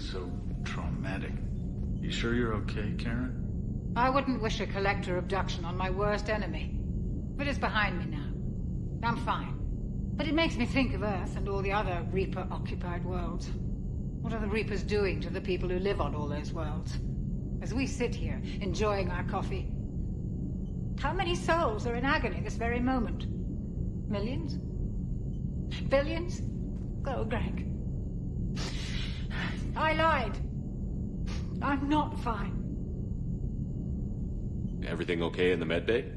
So traumatic. You sure you're okay, Karen? I wouldn't wish a collector abduction on my worst enemy. But it's behind me now. I'm fine. But it makes me think of Earth and all the other Reaper-occupied worlds. What are the Reapers doing to the people who live on all those worlds? As we sit here, enjoying our coffee. How many souls are in agony this very moment? Millions? Billions? Oh, Greg. I lied. I'm not fine. Everything okay in the medbay?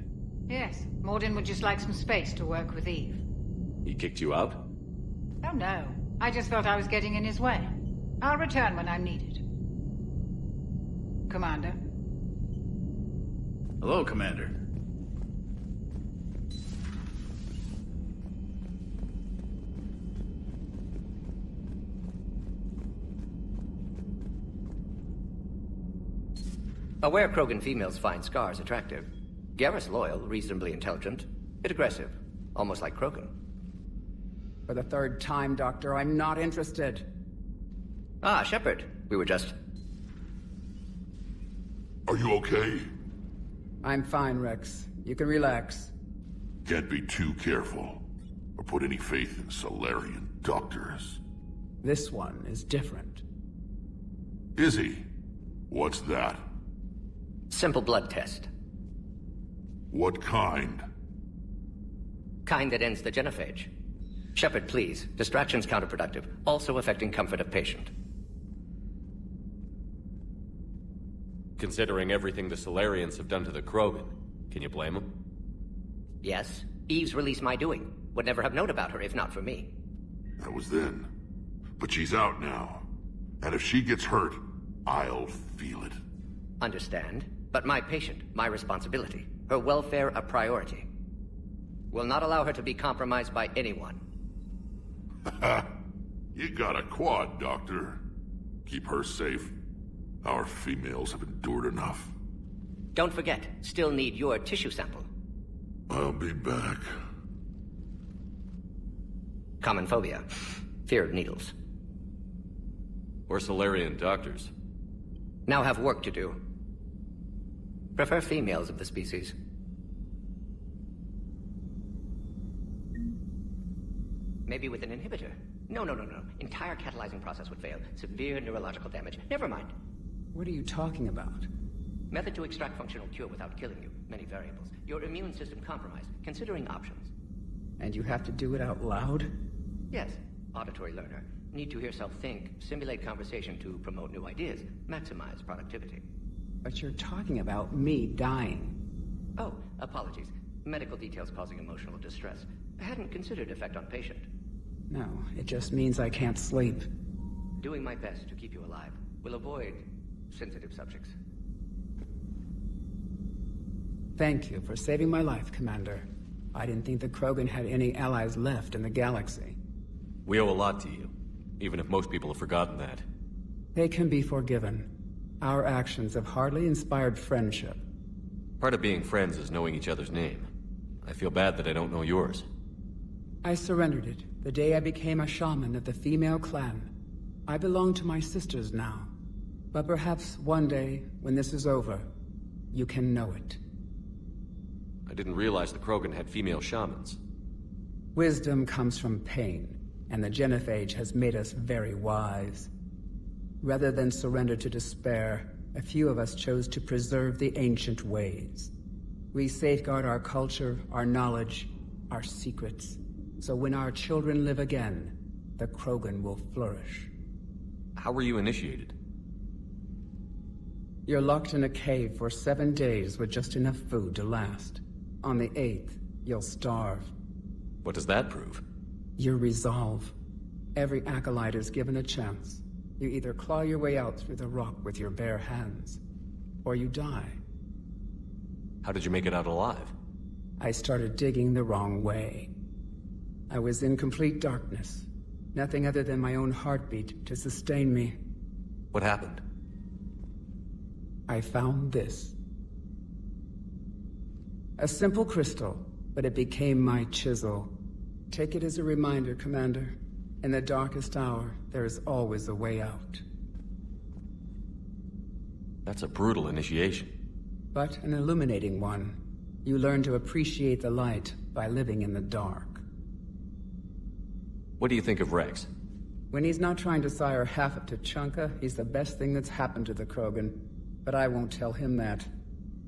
Yes. Mordin would just like some space to work with Eve. He kicked you out? Oh, no. I just felt I was getting in his way. I'll return when I'm needed. Commander? Hello, Commander. Aware Krogan females find Scars attractive. Garrus loyal, reasonably intelligent, bit aggressive, almost like Krogan. For the third time, Doctor, I'm not interested. Ah, Shepard. We were just... Are you okay? I'm fine, Rex. You can relax. Can't be too careful, or put any faith in Salarian doctors. This one is different. Is he? What's that? Simple blood test. What kind? Kind that ends the genophage. Shepard, please. Distraction's counterproductive, also affecting comfort of patient. Considering everything the Solarians have done to the Krogan, can you blame them? Yes. Eve's release my doing. Would never have known about her if not for me. That was then. But she's out now. And if she gets hurt, I'll feel it. Understand. But my patient, my responsibility. Her welfare a priority. Will not allow her to be compromised by anyone. You got a quad, Doctor. Keep her safe. Our females have endured enough. Don't forget, still need your tissue sample. I'll be back. Common phobia. Fear of needles. Or Solarian doctors. Now have work to do. Prefer females of the species. Maybe with an inhibitor. No. Entire catalyzing process would fail. Severe neurological damage. Never mind. What are you talking about? Method to extract functional cure without killing you. Many variables. Your immune system compromised. Considering options. And you have to do it out loud? Yes. Auditory learner. Need to hear self think, simulate conversation to promote new ideas, maximize productivity. But you're talking about me dying. Oh, apologies. Medical details causing emotional distress. I hadn't considered effect on patient. No, it just means I can't sleep. Doing my best to keep you alive. Will avoid sensitive subjects. Thank you for saving my life, Commander. I didn't think the Krogan had any allies left in the galaxy. We owe a lot to you, even if most people have forgotten that. They can be forgiven. Our actions have hardly inspired friendship. Part of being friends is knowing each other's name. I feel bad that I don't know yours. I surrendered it the day I became a shaman of the female clan. I belong to my sisters now. But perhaps one day, when this is over, you can know it. I didn't realize the Krogan had female shamans. Wisdom comes from pain, and the Genophage has made us very wise. Rather than surrender to despair, a few of us chose to preserve the ancient ways. We safeguard our culture, our knowledge, our secrets. So when our children live again, the Krogan will flourish. How were you initiated? You're locked in a cave for 7 days with just enough food to last. On the 8th, you'll starve. What does that prove? Your resolve. Every acolyte is given a chance. You either claw your way out through the rock with your bare hands, or you die. How did you make it out alive? I started digging the wrong way. I was in complete darkness. Nothing other than my own heartbeat to sustain me. What happened? I found this. A simple crystal, but it became my chisel. Take it as a reminder, Commander. In the darkest hour, there is always a way out. That's a brutal initiation. But an illuminating one. You learn to appreciate the light by living in the dark. What do you think of Rex? When he's not trying to sire half of Tuchanka, he's the best thing that's happened to the Krogan. But I won't tell him that.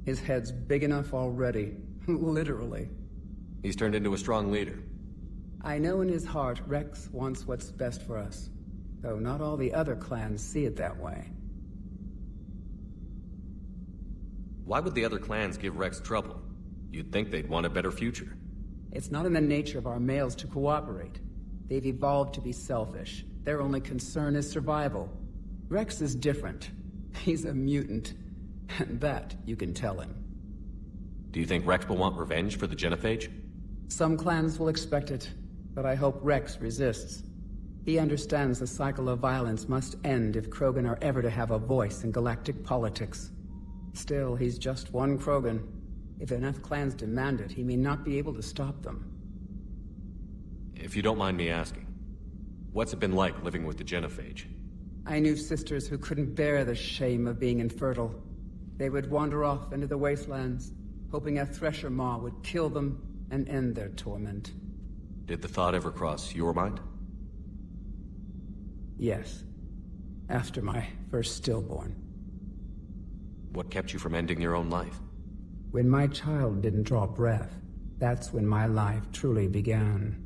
His head's big enough already. Literally. He's turned into a strong leader. I know in his heart Rex wants what's best for us. Though not all the other clans see it that way. Why would the other clans give Rex trouble? You'd think they'd want a better future. It's not in the nature of our males to cooperate. They've evolved to be selfish. Their only concern is survival. Rex is different. He's a mutant. And that you can tell him. Do you think Rex will want revenge for the Genophage? Some clans will expect it, but I hope Rex resists. He understands the cycle of violence must end if Krogan are ever to have a voice in galactic politics. Still, he's just one Krogan. If enough clans demand it, he may not be able to stop them. If you don't mind me asking, what's it been like living with the Genophage? I knew sisters who couldn't bear the shame of being infertile. They would wander off into the wastelands, hoping a thresher maw would kill them and end their torment. Did the thought ever cross your mind? Yes. After my first stillborn. What kept you from ending your own life? When my child didn't draw breath, that's when my life truly began.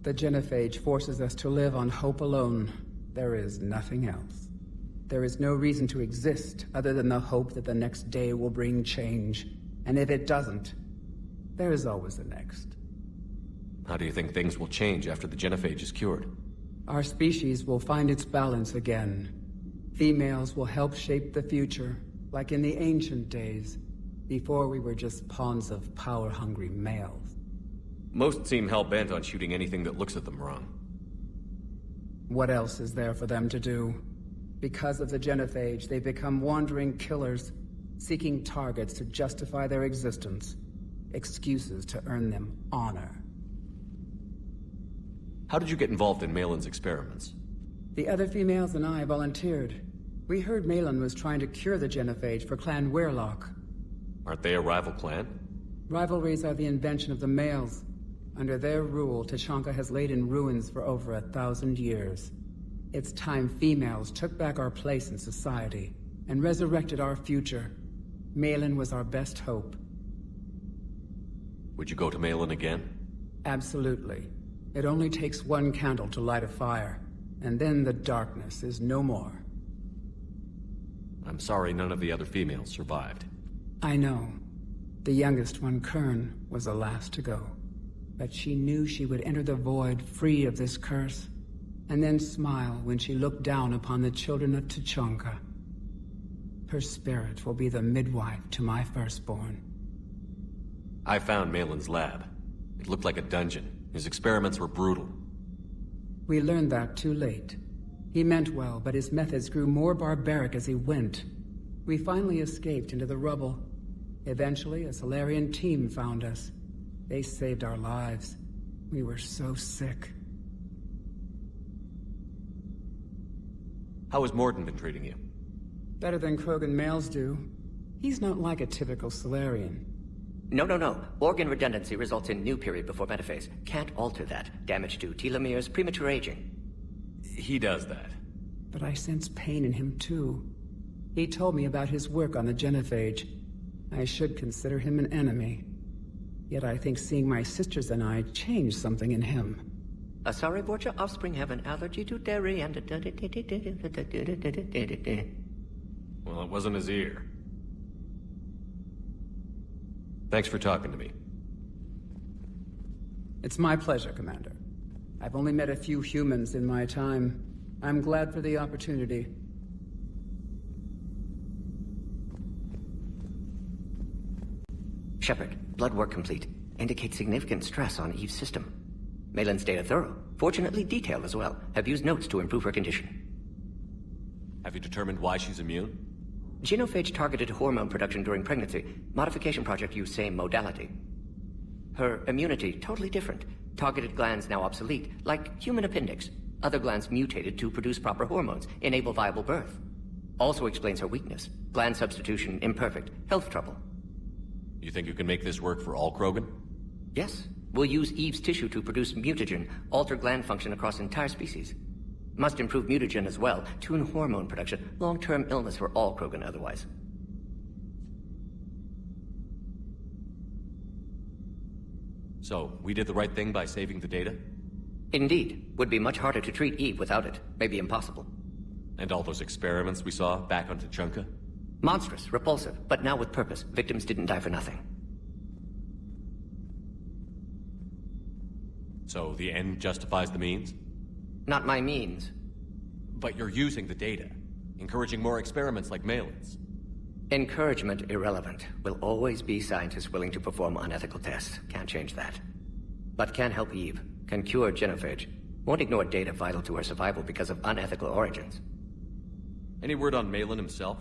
The Genophage forces us to live on hope alone. There is nothing else. There is no reason to exist other than the hope that the next day will bring change. And if it doesn't, there is always the next. How do you think things will change after the Genophage is cured? Our species will find its balance again. Females will help shape the future, like in the ancient days, before we were just pawns of power-hungry males. Most seem hell-bent on shooting anything that looks at them wrong. What else is there for them to do? Because of the Genophage, they become wandering killers, seeking targets to justify their existence. Excuses to earn them honor. How did you get involved in Malin's experiments? The other females and I volunteered. We heard Malin was trying to cure the Genophage for Clan Weirlock. Aren't they a rival clan? Rivalries are the invention of the males. Under their rule, Tuchanka has laid in ruins for over 1,000 years. It's time females took back our place in society and resurrected our future. Malin was our best hope. Would you go to Malin again? Absolutely. It only takes one candle to light a fire, and then the darkness is no more. I'm sorry none of the other females survived. I know. The youngest one, Kern, was the last to go. But she knew she would enter the void free of this curse, and then smile when she looked down upon the children of Tuchanka. Her spirit will be the midwife to my firstborn. I found Malin's lab. It looked like a dungeon. His experiments were brutal. We learned that too late. He meant well, but his methods grew more barbaric as he went. We finally escaped into the rubble. Eventually, a Solarian team found us. They saved our lives. We were so sick. How has Mordin been treating you? Better than Krogan males do. He's not like a typical Solarian. No. Organ redundancy results in new period before metaphase. Can't alter that. Damage to telomeres, premature aging. He does that. But I sense pain in him too. He told me about his work on the genophage. I should consider him an enemy. Yet I think seeing my sisters and I changed something in him. Asari Vorcha offspring have an allergy to dairy and... Well, it wasn't his ear. Thanks for talking to me. It's my pleasure, Commander. I've only met a few humans in my time. I'm glad for the opportunity. Shepard, blood work complete. Indicates significant stress on Eve's system. Malin's data thorough. Fortunately detailed as well. Have used notes to improve her condition. Have you determined why she's immune? Genophage targeted hormone production during pregnancy. Modification project used same modality. Her immunity totally different. Targeted glands now obsolete, like human appendix. Other glands mutated to produce proper hormones, enable viable birth. Also explains her weakness. Gland substitution imperfect. Health trouble. You think you can make this work for all Krogan? Yes. We'll use Eve's tissue to produce mutagen, alter gland function across entire species. Must improve mutagen as well, tune hormone production, long-term illness for all Krogan otherwise. So, we did the right thing by saving the data? Indeed. Would be much harder to treat Eve without it. Maybe impossible. And all those experiments we saw back on Tuchanka? Monstrous, repulsive, but now with purpose. Victims didn't die for nothing. So, the end justifies the means? Not my means. But you're using the data, encouraging more experiments like Malin's. Encouragement irrelevant. Will always be scientists willing to perform unethical tests. Can't change that. But can help Eve. Can cure genophage. Won't ignore data vital to her survival because of unethical origins. Any word on Malin himself?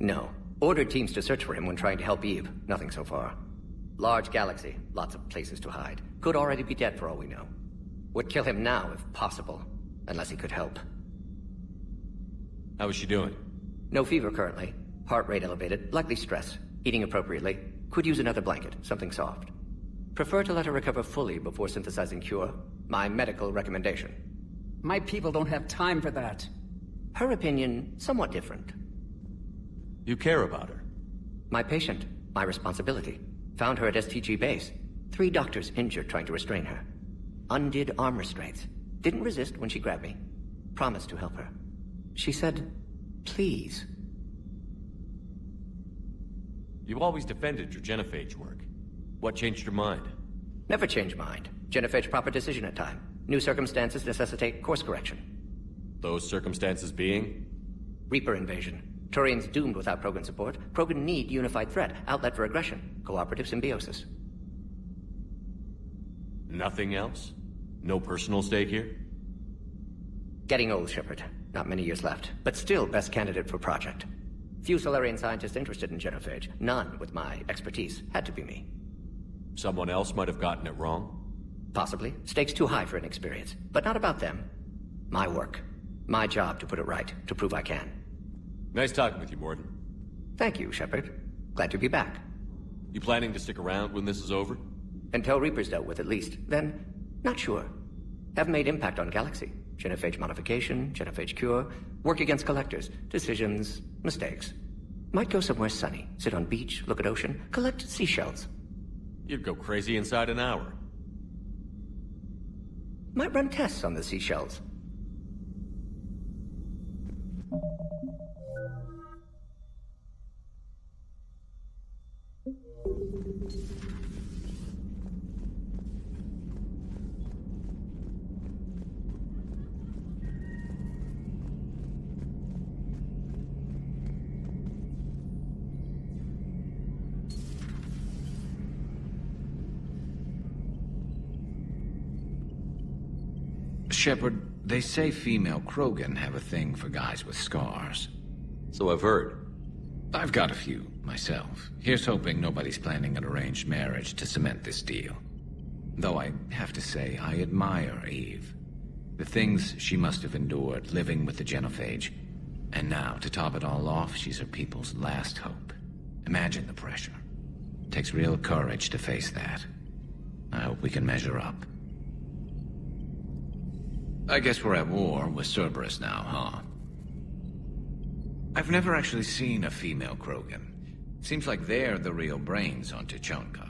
No. Ordered teams to search for him when trying to help Eve. Nothing so far. Large galaxy. Lots of places to hide. Could already be dead for all we know. Would kill him now if possible. Unless he could help. How is she doing? No fever currently. Heart rate elevated. Likely stress. Eating appropriately. Could use another blanket. Something soft. Prefer to let her recover fully before synthesizing cure. My medical recommendation. My people don't have time for that. Her opinion, somewhat different. You care about her? My patient. My responsibility. Found her at STG base. 3 doctors injured trying to restrain her. Undid arm restraints. Didn't resist when she grabbed me. Promised to help her. She said, please. You always defended your genophage work. What changed your mind? Never change mind. Genophage proper decision at time. New circumstances necessitate course correction. Those circumstances being? Reaper invasion. Turians doomed without Krogan support. Krogan need unified threat. Outlet for aggression. Cooperative symbiosis. Nothing else? No personal stake here? Getting old, Shepard. Not many years left. But still best candidate for project. Few Solarian scientists interested in genophage. None with my expertise. Had to be me. Someone else might have gotten it wrong? Possibly. Stakes too high for inexperience. But not about them. My work. My job to put it right. To prove I can. Nice talking with you, Mordin. Thank you, Shepard. Glad to be back. You planning to stick around when this is over? Until Reaper's dealt with, at least. Then, not sure. Have made impact on Galaxy. Genophage modification, genophage cure, work against collectors, decisions, mistakes. Might go somewhere sunny, sit on beach, look at ocean, collect seashells. You'd go crazy inside an hour. Might run tests on the seashells. Shepard, they say female Krogan have a thing for guys with scars. So I've heard. I've got a few, myself. Here's hoping nobody's planning an arranged marriage to cement this deal. Though I have to say, I admire Eve. The things she must have endured living with the Genophage. And now, to top it all off, she's her people's last hope. Imagine the pressure. Takes real courage to face that. I hope we can measure up. I guess we're at war with Cerberus now, huh? I've never actually seen a female Krogan. Seems like they're the real brains on Tuchanka.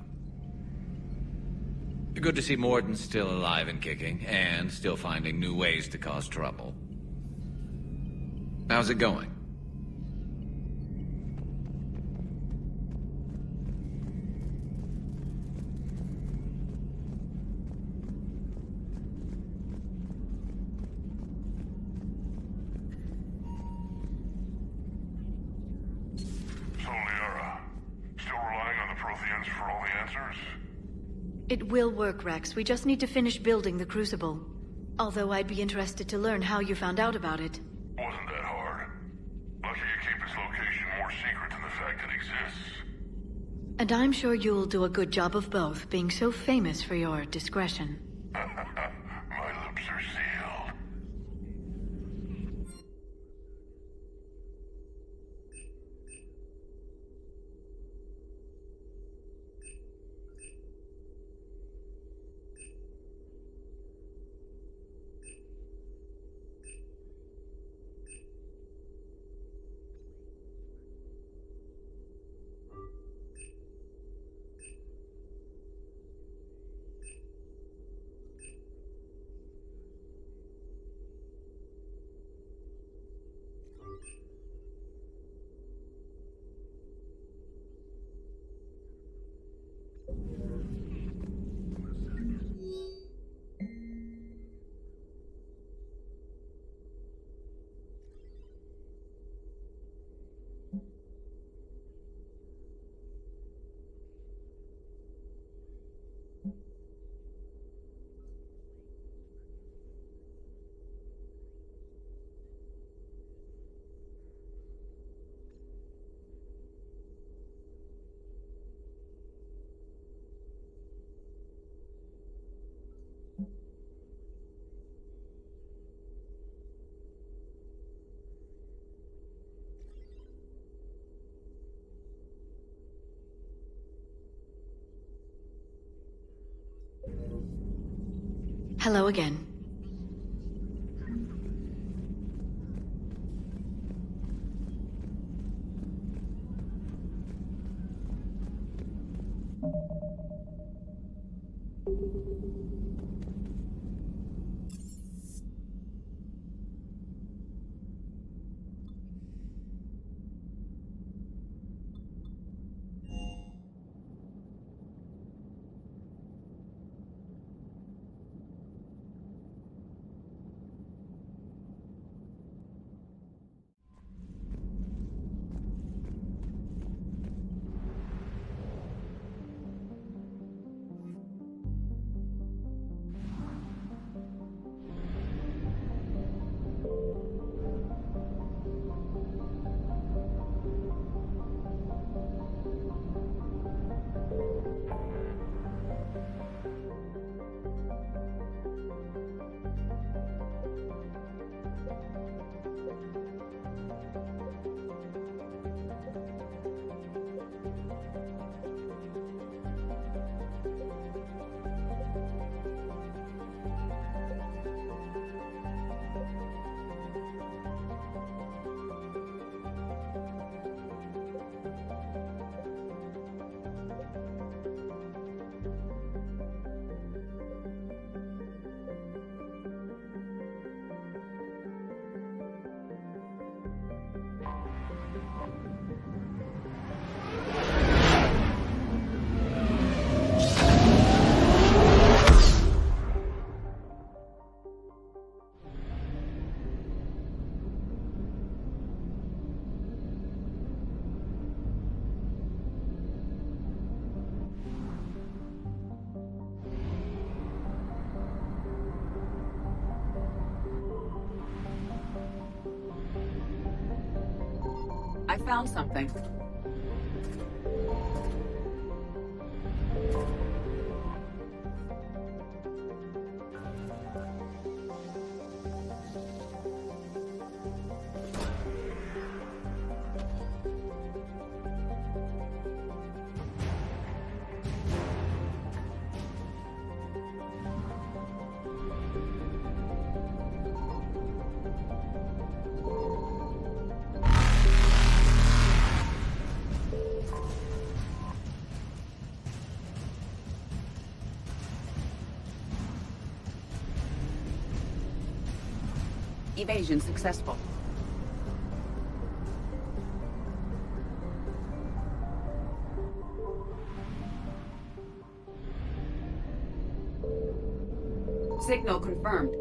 Good to see Morden's still alive and kicking, and still finding new ways to cause trouble. How's it going? So, Liara, still relying on the Protheans for all the answers? It will work, Rex. We just need to finish building the Crucible. Although I'd be interested to learn how you found out about it. Wasn't that hard. Lucky you keep its location more secret than the fact it exists. And I'm sure you'll do a good job of both, being so famous for your discretion. My lips are sealed. Hello again. I found something. Evasion successful. Signal confirmed.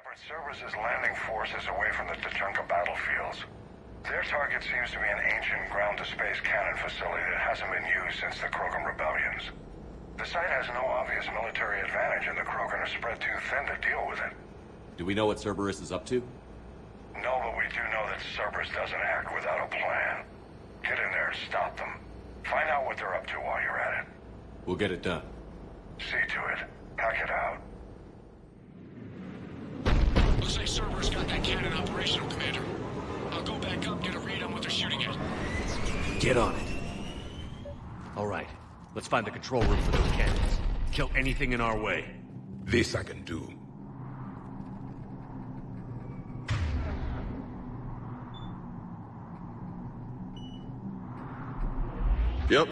Shepard, Cerberus' landing forces away from the Tuchanka battlefields. Their target seems to be an ancient ground-to-space cannon facility that hasn't been used since the Krogan rebellions. The site has no obvious military advantage, and the Krogan are spread too thin to deal with it. Do we know what Cerberus is up to? No, but we do know that Cerberus doesn't act without a plan. Get in there and stop them. Find out what they're up to while you're at it. We'll get it done. See to it. Hack it out. Looks like Cerberus got that cannon operational, Commander. I'll go back up, get a read on what they're shooting at. Get on it. All right. Let's find the control room for those cannons. Kill anything in our way. This I can do. Yep.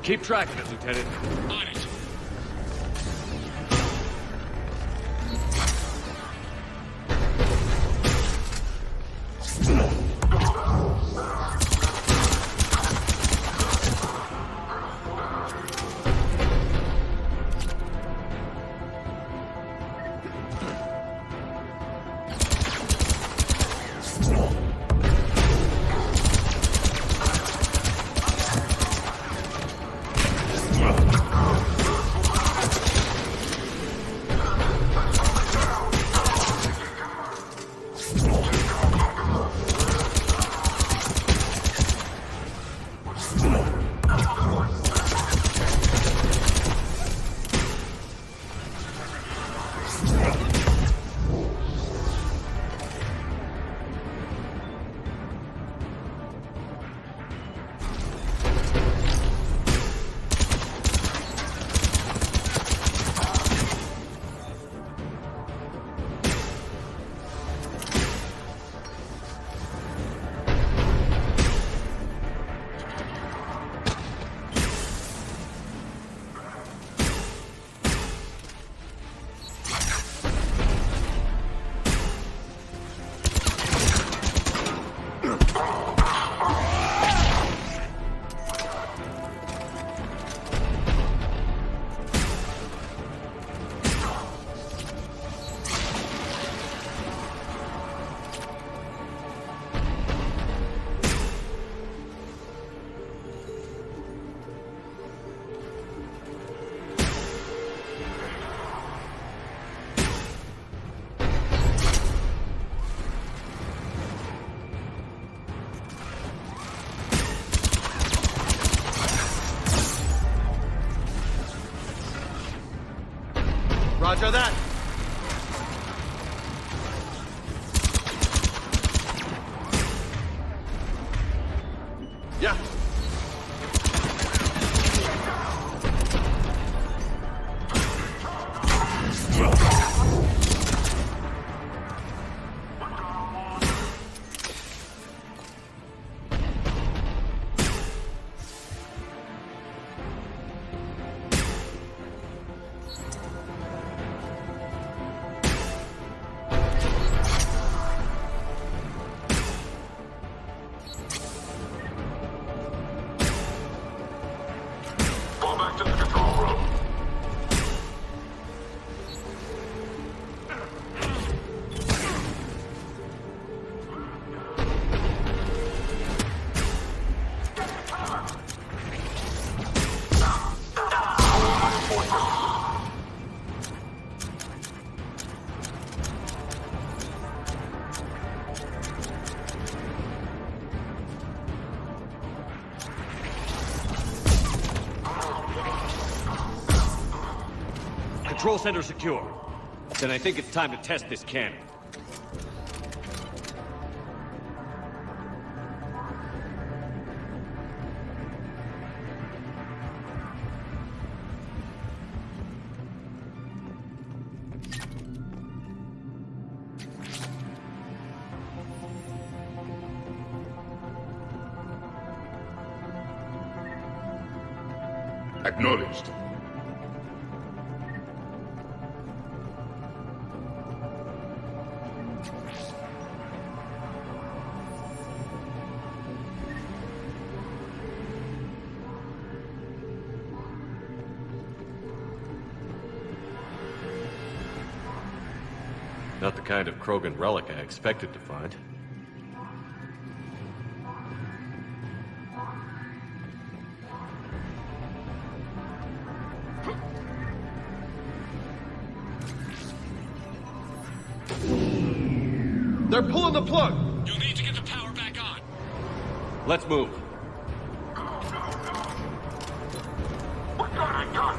Keep track of it, Lieutenant. On it. Roger that. Yeah. Control center secure. Then I think it's time to test this cannon. Acknowledged. Not the kind of Krogan relic I expected to find. They're pulling the plug! You'll need to get the power back on. Let's move. What got I done?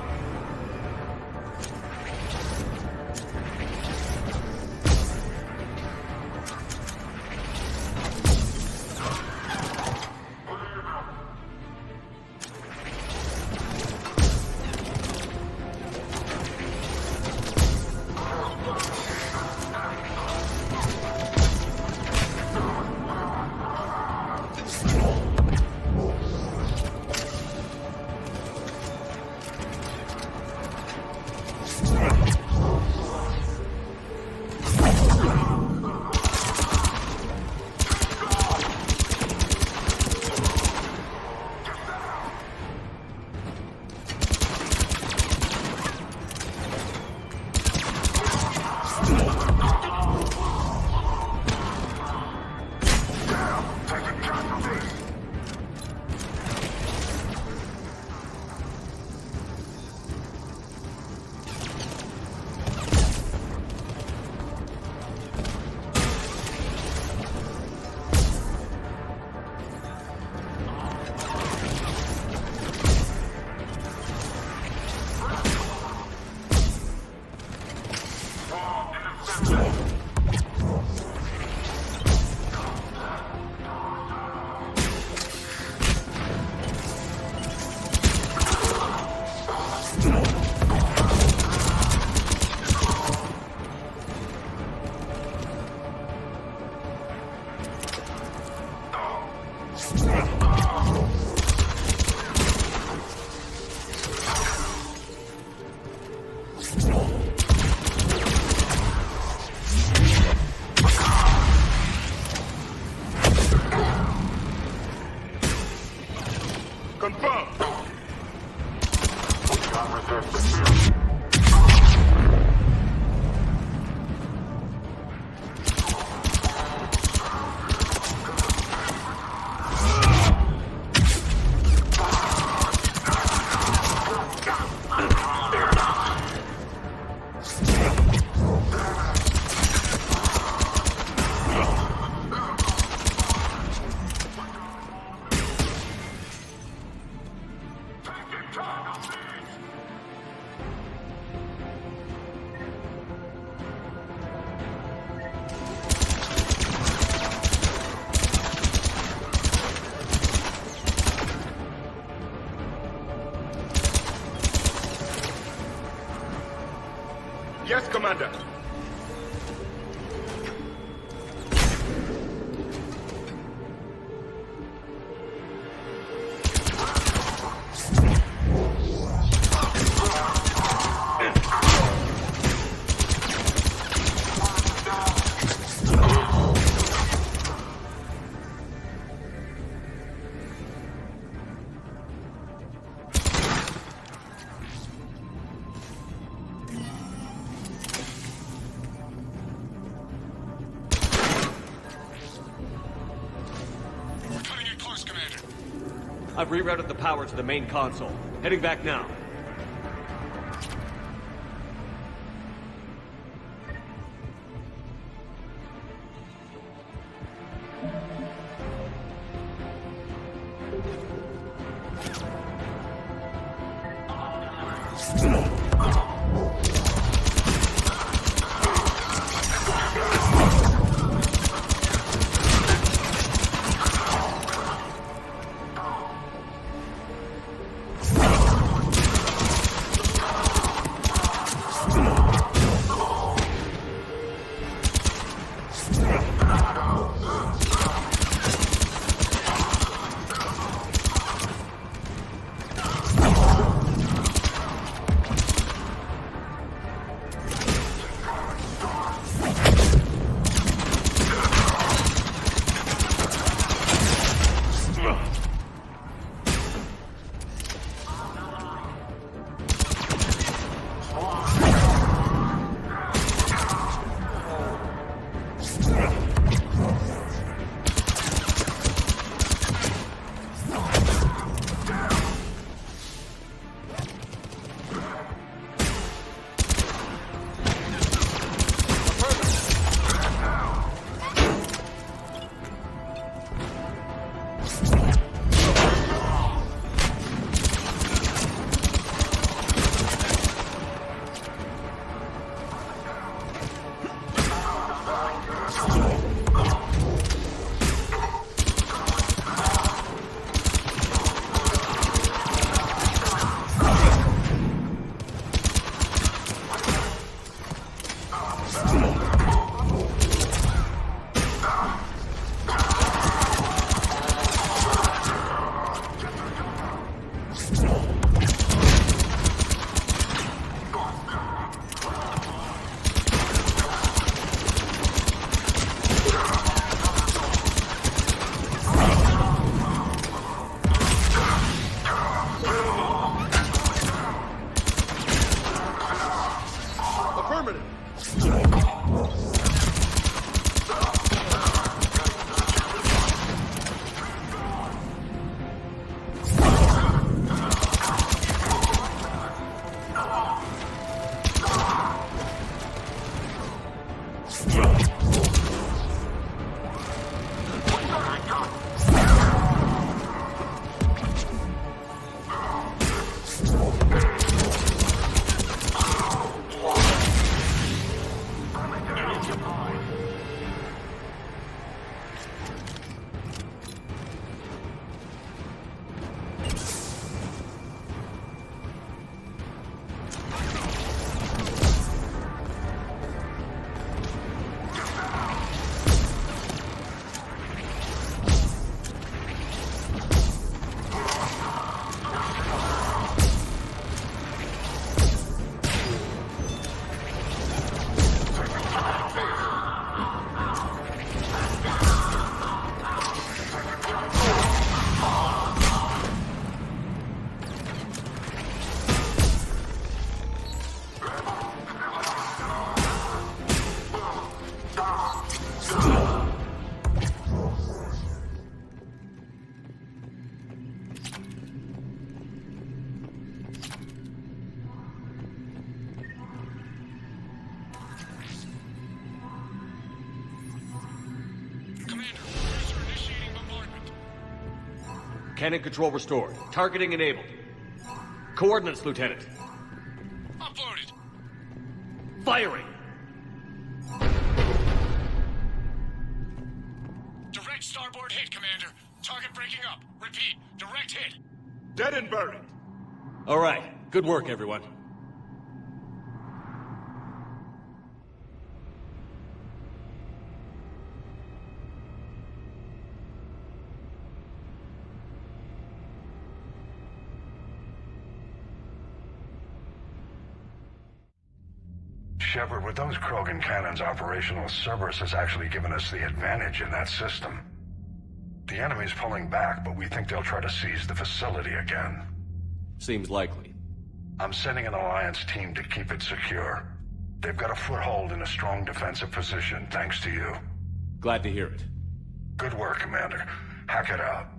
Yes, Commander. I've rerouted the power to the main console. Heading back now. Cannon control restored. Targeting enabled. Coordinates, Lieutenant. Uploaded. Firing! Direct starboard hit, Commander. Target breaking up. Repeat, direct hit. Dead and buried. All right. Good work, everyone. Shepard, with those Krogan cannons operational, Cerberus has actually given us the advantage in that system. The enemy's pulling back, but we think they'll try to seize the facility again. Seems likely. I'm sending an Alliance team to keep it secure. They've got a foothold in a strong defensive position, thanks to you. Glad to hear it. Good work, Commander. Hack it out.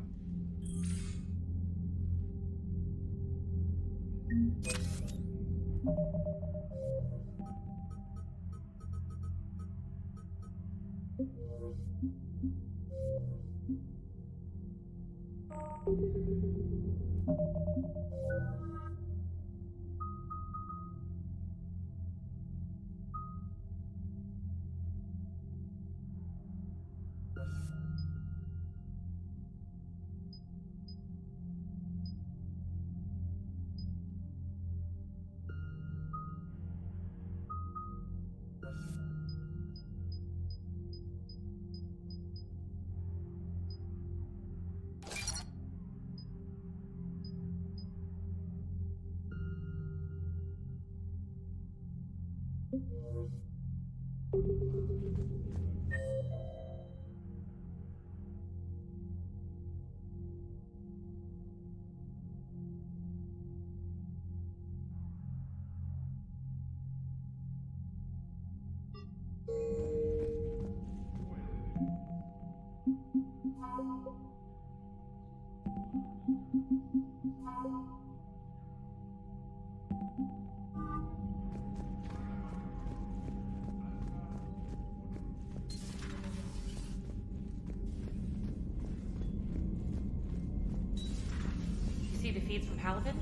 See the feeds from Halibut?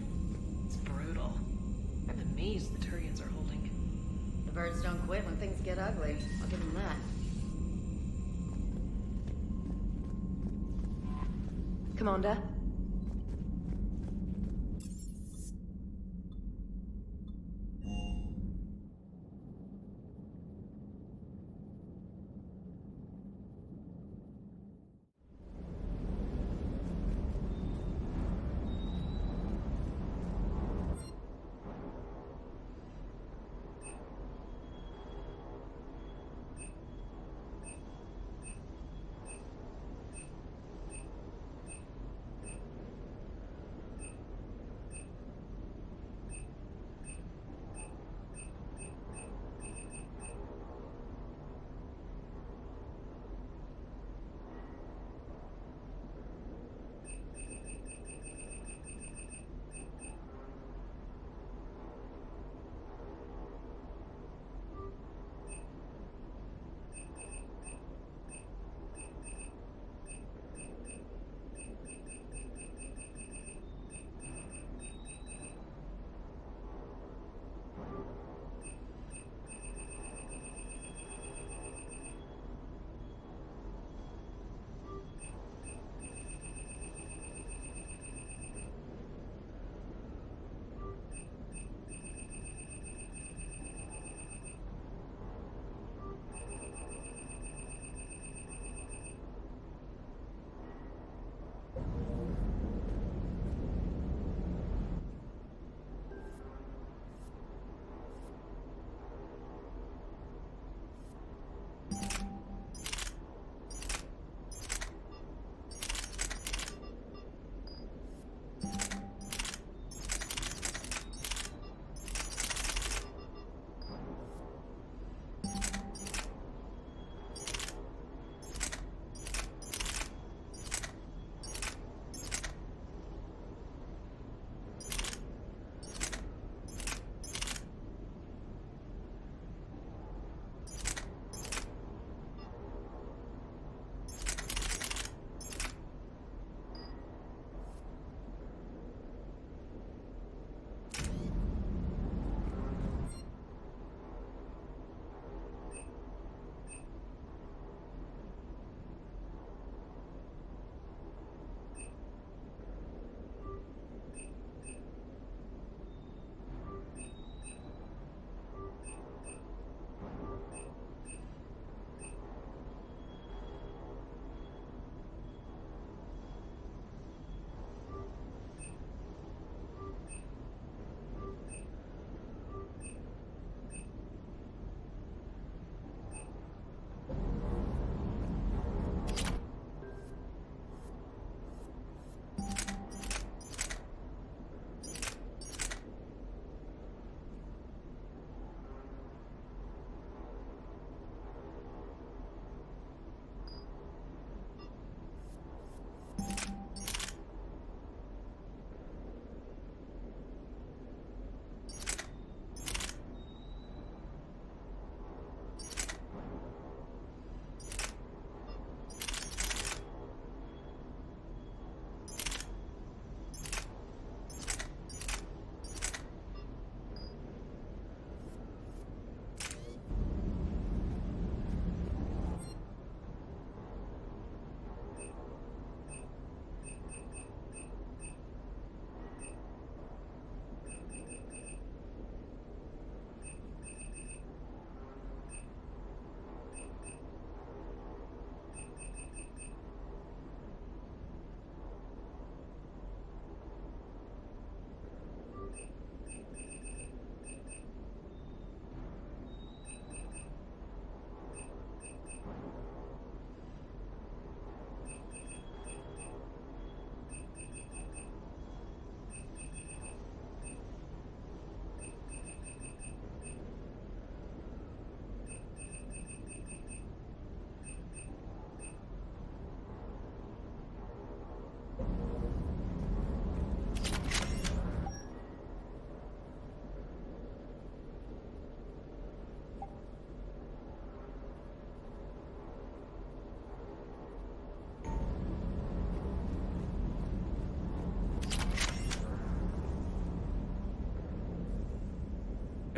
It's brutal. I'm amazed the Turians are holding. The birds don't quit when things get ugly. I'll give them that. Commander?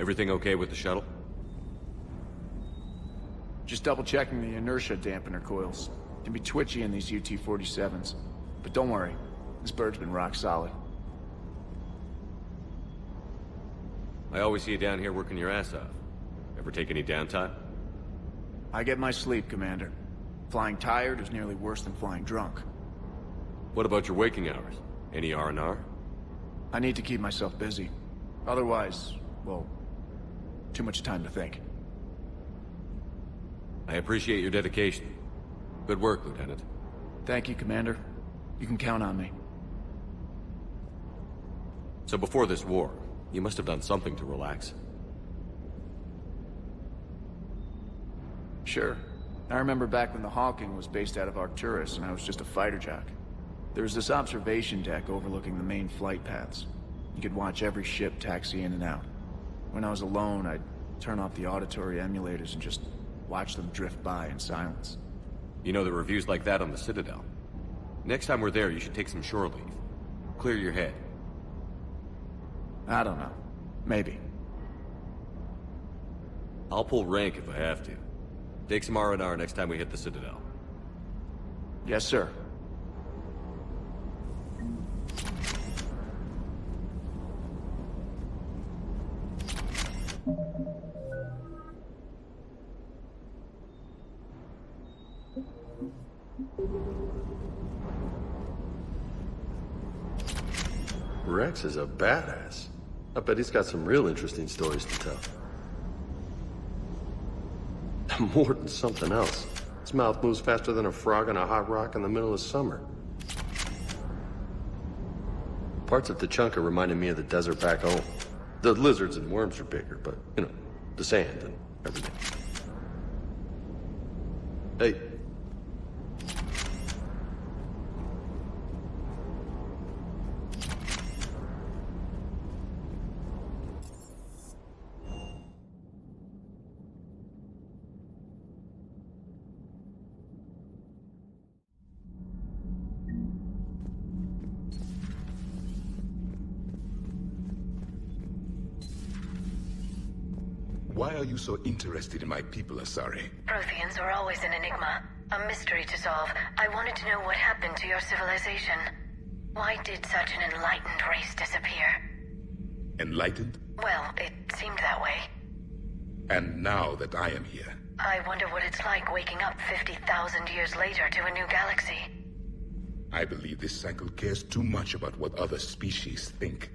Everything okay with the shuttle? Just double-checking the inertia dampener coils. Can be twitchy in these UT-47s. But don't worry, this bird's been rock solid. I always see you down here working your ass off. Ever take any downtime? I get my sleep, Commander. Flying tired is nearly worse than flying drunk. What about your waking hours? Any R&R? I need to keep myself busy. Otherwise, well, too much time to think. I appreciate your dedication. Good work, Lieutenant. Thank you, Commander. You can count on me. So before this war, you must have done something to relax. Sure. I remember back when the Hawking was based out of Arcturus and I was just a fighter jock. There was this observation deck overlooking the main flight paths. You could watch every ship taxi in and out. When I was alone, I'd turn off the auditory emulators and just watch them drift by in silence. You know, there are reviews like that on the Citadel. Next time we're there, you should take some shore leave. Clear your head. I don't know. Maybe. I'll pull rank if I have to. Take some R&R next time we hit the Citadel. Yes, sir. Rex is a badass. I bet he's got some real interesting stories to tell. More than something else. His mouth moves faster than a frog on a hot rock in the middle of summer. Parts of Tuchanka reminded me of the desert back home. The lizards and worms are bigger, but, you know, the sand and everything. Hey. Why are you so interested in my people, Asari? Protheans are always an enigma, a mystery to solve. I wanted to know what happened to your civilization. Why did such an enlightened race disappear? Enlightened? Well, it seemed that way. And now that I am here, I wonder what it's like waking up 50,000 years later to a new galaxy. I believe this cycle cares too much about what other species think.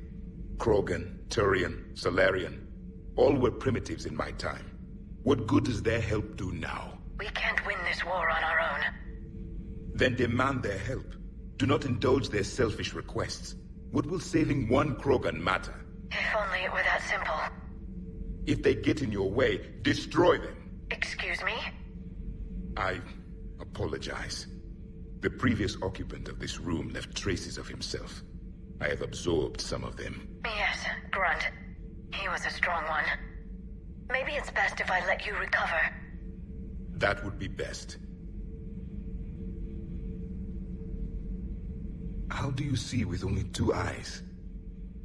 Krogan, Turian, Salarian, all were primitives in my time. What good does their help do now? We can't win this war on our own. Then demand their help. Do not indulge their selfish requests. What will saving one Krogan matter? If only it were that simple. If they get in your way, destroy them. Excuse me? I apologize. The previous occupant of this room left traces of himself. I have absorbed some of them. Yes, Grunt. He was a strong one. Maybe it's best if I let you recover. That would be best. How do you see with only 2 eyes?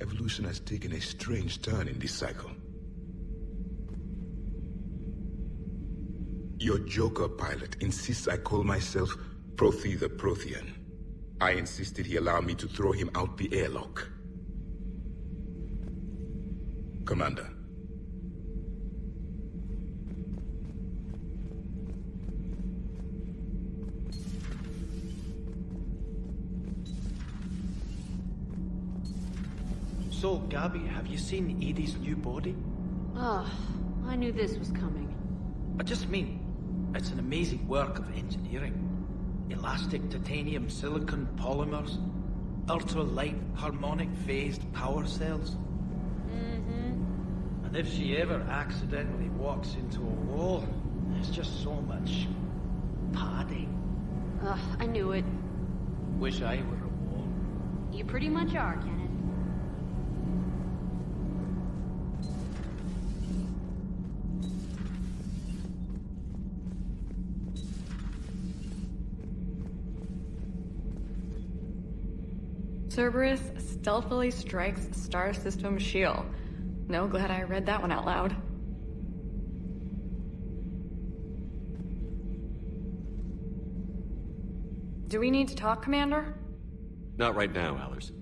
Evolution has taken a strange turn in this cycle. Your Joker pilot insists I call myself Prothe the Prothean. I insisted he allow me to throw him out the airlock. Commander. So, Gabby, have you seen Edie's new body? Oh, I knew this was coming. I just mean, it's an amazing work of engineering. Elastic titanium silicon polymers, ultra-light harmonic phased power cells. And if she ever accidentally walks into a wall, there's just so much padding. Ugh, I knew it. Wish I were a wall. You pretty much are, Kenneth. Cerberus stealthily strikes Star System shield. No, glad I read that one out loud. Do we need to talk, Commander? Not right now, Allers.